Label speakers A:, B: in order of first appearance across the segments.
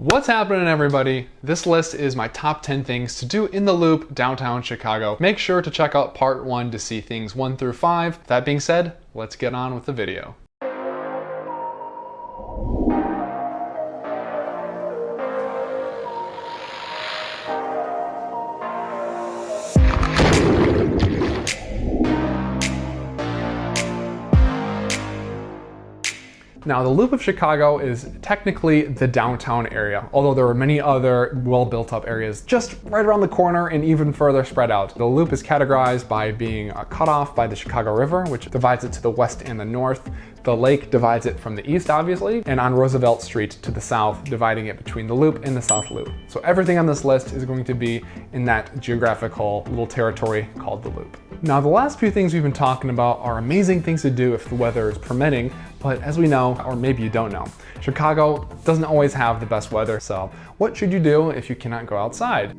A: What's happening, everybody? This list is my top 10 things to do in the Loop, downtown Chicago. Make sure to check out part 1 to see things 1 through 5. That being said, let's get on with the video. Now, the Loop of Chicago is technically the downtown area, although there are many other well-built up areas just right around the corner and even further spread out. The Loop is categorized by being cut off by the Chicago River, which divides it to the west and the north. The lake divides it from the east, obviously, and on Roosevelt Street to the south, dividing it between the Loop and the South Loop. So everything on this list is going to be in that geographical little territory called the Loop. Now, the last few things we've been talking about are amazing things to do if the weather is permitting, but as we know, or maybe you don't know, Chicago doesn't always have the best weather, so what should you do if you cannot go outside?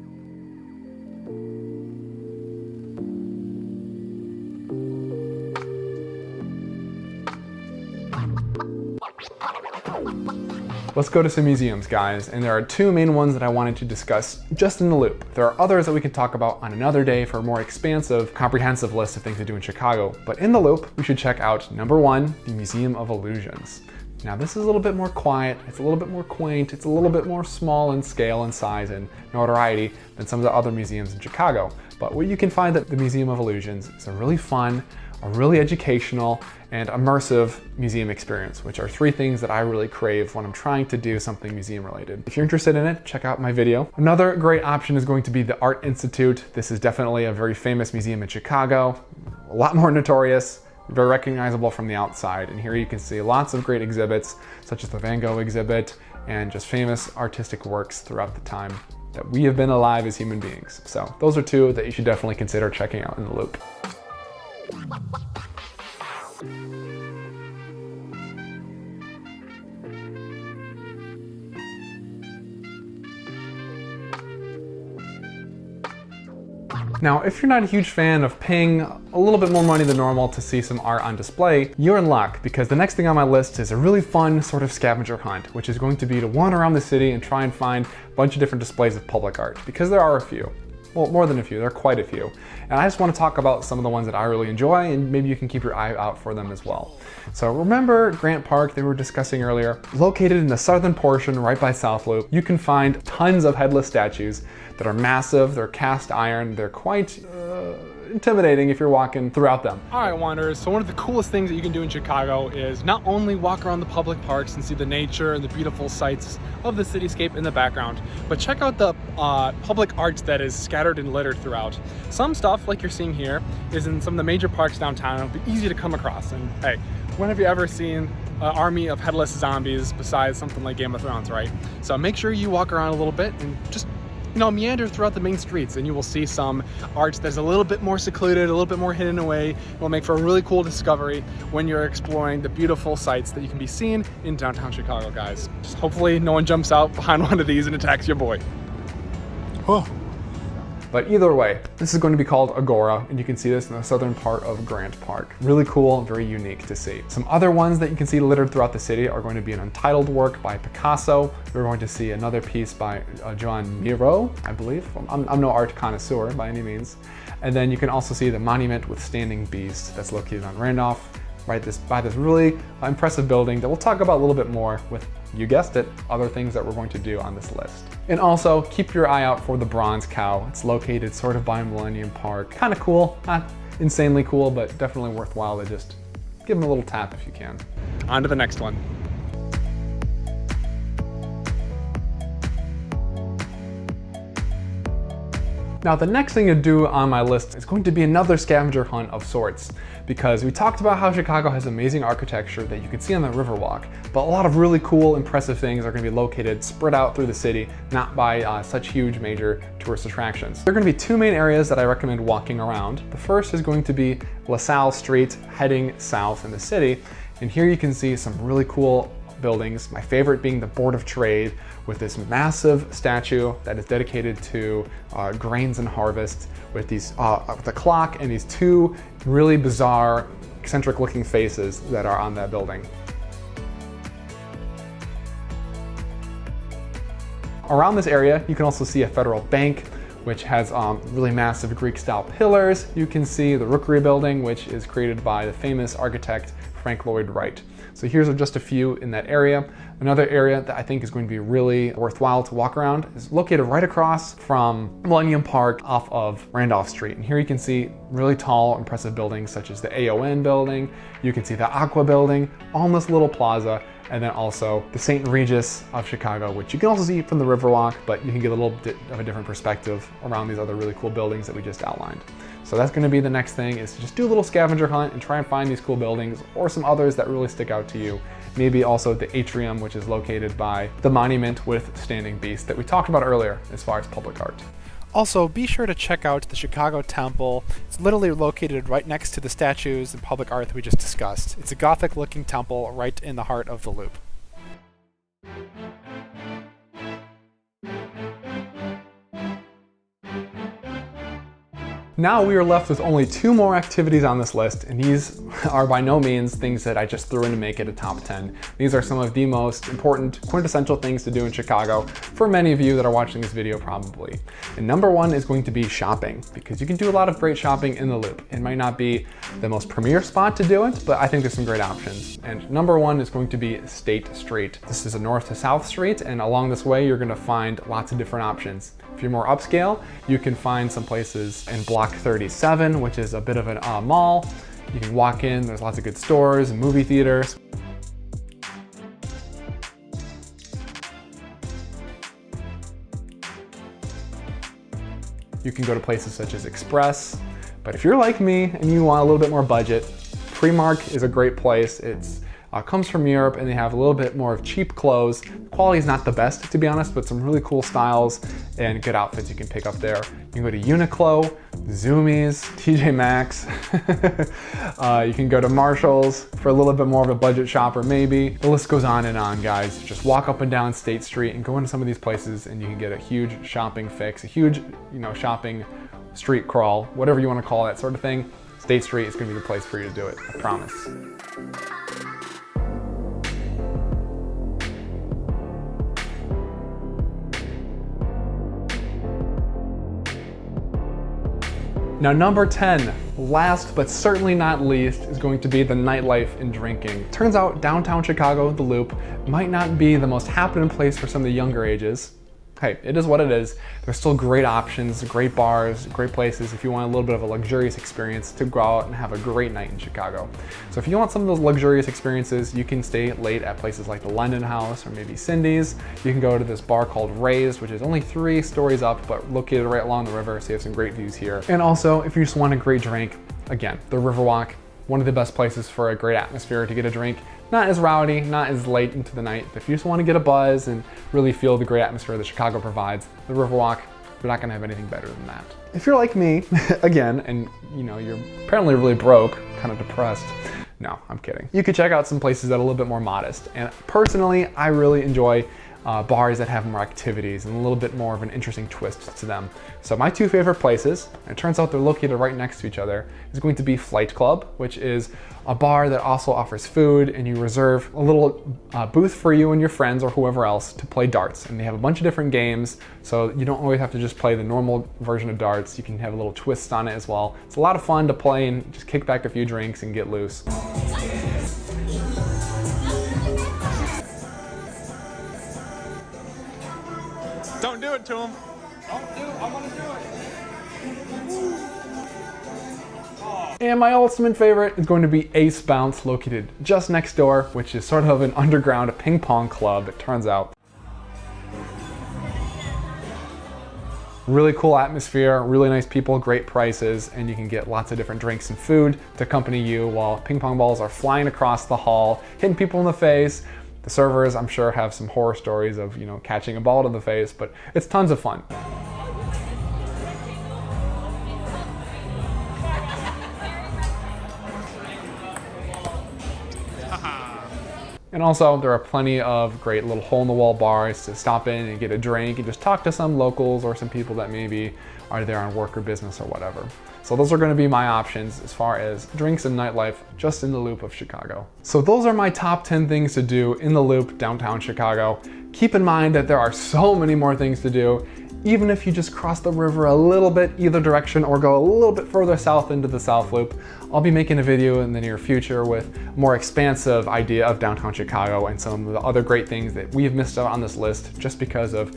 A: Let's go to some museums, guys, and there are two main ones that I wanted to discuss just in the Loop. There are others that we can talk about on another day for a more expansive, comprehensive list of things to do in Chicago, but in the Loop, we should check out number 1, the Museum of Illusions. Now, this is a little bit more quiet, it's a little bit more quaint, it's a little bit more small in scale and size and notoriety than some of the other museums in Chicago. But what you can find at the Museum of Illusions is a really fun, a really educational, and immersive museum experience, which are 3 things that I really crave when I'm trying to do something museum related. If you're interested in it, check out my video. Another great option is going to be the Art Institute. This is definitely a very famous museum in Chicago, a lot more notorious, very recognizable from the outside. And here you can see lots of great exhibits, such as the Van Gogh exhibit, and just famous artistic works throughout the time that we have been alive as human beings. So those are 2 that you should definitely consider checking out in the Loop. Now, if you're not a huge fan of paying a little bit more money than normal to see some art on display, you're in luck, because the next thing on my list is a really fun sort of scavenger hunt, which is going to be to wander around the city and try and find a bunch of different displays of public art, because there are a few. Well, more than a few, there are quite a few. And I just want to talk about some of the ones that I really enjoy, and maybe you can keep your eye out for them as well. So remember Grant Park that we were discussing earlier? Located in the southern portion right by South Loop, you can find tons of headless statues that are massive, they're cast iron, they're quite intimidating if you're walking throughout them.
B: All right, Wanderers, so one of the coolest things that you can do in Chicago is not only walk around the public parks and see the nature and the beautiful sights of the cityscape in the background, but check out the public art that is scattered and littered throughout. Some stuff, like you're seeing here, is in some of the major parks downtown. It'll be easy to come across. And hey, when have you ever seen an army of headless zombies besides something like Game of Thrones, right? So make sure you walk around a little bit and just meander throughout the main streets, and you will see some art that's a little bit more secluded, a little bit more hidden away. It will make for a really cool discovery when you're exploring the beautiful sights that you can be seen in downtown Chicago, guys. Just hopefully no one jumps out behind one of these and attacks your boy.
A: Oh. But either way, this is going to be called Agora, and you can see this in the southern part of Grant Park. Really cool and very unique to see. Some other ones that you can see littered throughout the city are going to be an untitled work by Picasso. We're going to see another piece by Joan Miro, I believe. I'm no art connoisseur by any means. And then you can also see the monument with standing beast that's located on Randolph, right by this really impressive building that we'll talk about a little bit more with, you guessed it, other things that we're going to do on this list. And also, keep your eye out for the Bronze Cow. It's located sort of by Millennium Park. Kind of cool, not insanely cool, but definitely worthwhile to just give them a little tap if you can.
B: On to the next one.
A: Now, the next thing to do on my list is going to be another scavenger hunt of sorts, because we talked about how Chicago has amazing architecture that you can see on the Riverwalk, but a lot of really cool, impressive things are going to be located spread out through the city, not by such huge major tourist attractions. There are going to be 2 main areas that I recommend walking around. The first is going to be LaSalle Street, heading south in the city, and here you can see some really cool buildings, my favorite being the Board of Trade, with this massive statue that is dedicated to grains and harvest, with these the clock and these 2 really bizarre, eccentric looking faces that are on that building. Around this area, you can also see a federal bank, which has really massive Greek-style pillars. You can see the Rookery building, which is created by the famous architect Frank Lloyd Wright. So here's just a few in that area. Another area that I think is going to be really worthwhile to walk around is located right across from Millennium Park off of Randolph Street. And here you can see really tall, impressive buildings such as the AON building. You can see the Aqua building on this little plaza, and then also the St. Regis of Chicago, which you can also see from the Riverwalk, but you can get a little bit of a different perspective around these other really cool buildings that we just outlined. So that's gonna be the next thing, is to just do a little scavenger hunt and try and find these cool buildings or some others that really stick out to you. Maybe also the atrium, which is located by the monument with standing beast that we talked about earlier as far as public art.
B: Also, be sure to check out the Chicago Temple. It's literally located right next to the statues and public art that we just discussed. It's a Gothic-looking temple right in the heart of the Loop.
A: Now we are left with only 2 more activities on this list, and these are by no means things that I just threw in to make it a top 10. These are some of the most important, quintessential things to do in Chicago for many of you that are watching this video probably. And number 1 is going to be shopping, because you can do a lot of great shopping in the Loop. It might not be the most premier spot to do it, but I think there's some great options. And number 1 is going to be State Street. This is a north to south street, and along this way you're gonna find lots of different options. If you're more upscale, you can find some places in Block 37, which is a bit of a mall. You can walk in, there's lots of good stores and movie theaters. You can go to places such as Express, but if you're like me and you want a little bit more budget, Primark is a great place. It's comes from Europe, and they have a little bit more of cheap clothes. Quality is not the best, to be honest, but some really cool styles and good outfits you can pick up there. You can go to Uniqlo, Zumiez, TJ Maxx. You can go to Marshall's for a little bit more of a budget shopper, maybe. The list goes on and on, guys. Just walk up and down State Street and go into some of these places, and you can get a huge shopping fix, a huge, shopping street crawl, whatever you want to call that sort of thing. State Street is going to be the place for you to do it, I promise. Now number 10, last but certainly not least, is going to be the nightlife and drinking. Turns out downtown Chicago, the Loop, might not be the most happening place for some of the younger ages. Hey, it is what it is. There's still great options, great bars, great places if you want a little bit of a luxurious experience to go out and have a great night in Chicago. So if you want some of those luxurious experiences, you can stay late at places like the London House or maybe Cindy's. You can go to this bar called Ray's, which is only 3 stories up, but located right along the river, so you have some great views here. And also, if you just want a great drink, again, the Riverwalk, one of the best places for a great atmosphere to get a drink. Not as rowdy, not as late into the night, but if you just want to get a buzz and really feel the great atmosphere that Chicago provides, the Riverwalk, you're not gonna have anything better than that. If you're like me, again, and you're apparently really broke, kind of depressed, no, I'm kidding. You could check out some places that are a little bit more modest. And personally, I really enjoy bars that have more activities and a little bit more of an interesting twist to them. So my 2 favorite places, and it turns out they're located right next to each other, is going to be Flight Club, which is a bar that also offers food, and you reserve a little booth for you and your friends or whoever else to play darts. And they have a bunch of different games, so you don't always have to just play the normal version of darts. You can have a little twist on it as well. It's a lot of fun to play and just kick back a few drinks and get loose.
B: Don't do it to him. Don't do it. I want to do it.
A: And my ultimate favorite is going to be Ace Bounce, located just next door, which is sort of an underground ping pong club, it turns out. Really cool atmosphere, really nice people, great prices, and you can get lots of different drinks and food to accompany you while ping pong balls are flying across the hall, hitting people in the face. The servers, I'm sure, have some horror stories of, catching a ball to the face, but it's tons of fun. And also, there are plenty of great little hole-in-the-wall bars to stop in and get a drink and just talk to some locals or some people that maybe are there on work or business or whatever. So those are going to be my options as far as drinks and nightlife just in the Loop of Chicago. So those are my top 10 things to do in the Loop, downtown Chicago. Keep in mind that there are so many more things to do. Even if you just cross the river a little bit either direction or go a little bit further south into the South Loop, I'll be making a video in the near future with more expansive idea of downtown Chicago and some of the other great things that we've missed out on this list just because of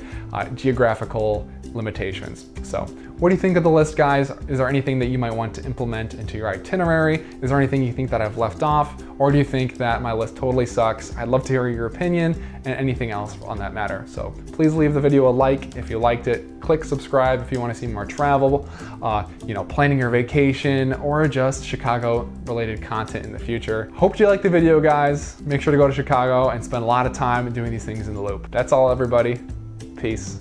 A: geographical limitations. So what do you think of the list, guys? Is there anything that you might want to implement into your itinerary? Is there anything you think that I've left off? Or do you think that my list totally sucks? I'd love to hear your opinion and anything else on that matter. So please leave the video a like if you liked it. Click subscribe if you want to see more travel, planning your vacation, or just Chicago related content in the future. Hope you liked the video, guys. Make sure to go to Chicago and spend a lot of time doing these things in the Loop. That's all, everybody. Peace.